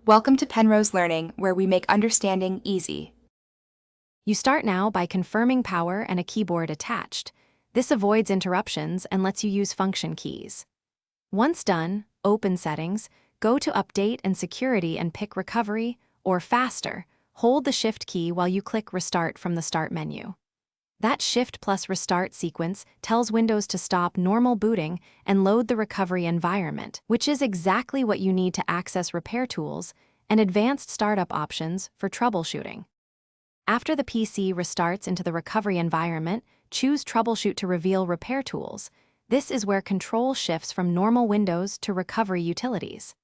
Welcome to Penrose Learning, where we make understanding easy. You start now by confirming power and a keyboard attached. This avoids interruptions and lets you use function keys. Once done, open Settings, go to Update and Security and pick Recovery, or faster, hold the Shift key while you click Restart from the Start menu. That Shift plus Restart sequence tells Windows to stop normal booting and load the recovery environment, which is exactly what you need to access repair tools and advanced startup options for troubleshooting. After the PC restarts into the recovery environment, choose Troubleshoot to reveal repair tools. This is where control shifts from normal Windows to recovery utilities.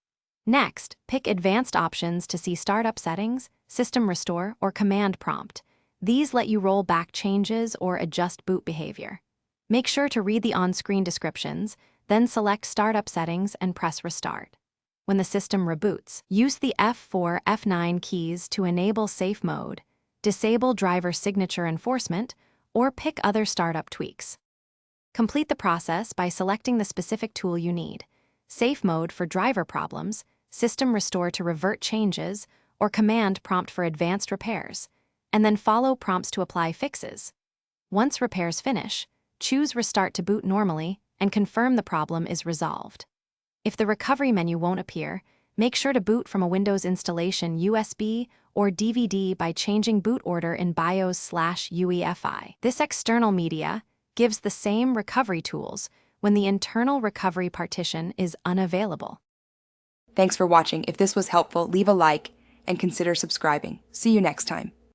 Next, pick Advanced Options to see Startup Settings, System Restore, or Command Prompt. These let you roll back changes or adjust boot behavior. Make sure to read the on-screen descriptions, then select Startup Settings and press Restart. When the system reboots, use the F4, F9 keys to enable safe mode, disable driver signature enforcement, or pick other startup tweaks. Complete the process by selecting the specific tool you need: Safe Mode for driver problems, System Restore to revert changes, or Command Prompt for advanced repairs, and then follow prompts to apply fixes. Once repairs finish, choose Restart to boot normally and confirm the problem is resolved. If the recovery menu won't appear, make sure to boot from a Windows installation USB or DVD by changing boot order in BIOS/UEFI. This external media gives the same recovery tools when the internal recovery partition is unavailable. Thanks for watching. If this was helpful, leave a like and consider subscribing. See you next time.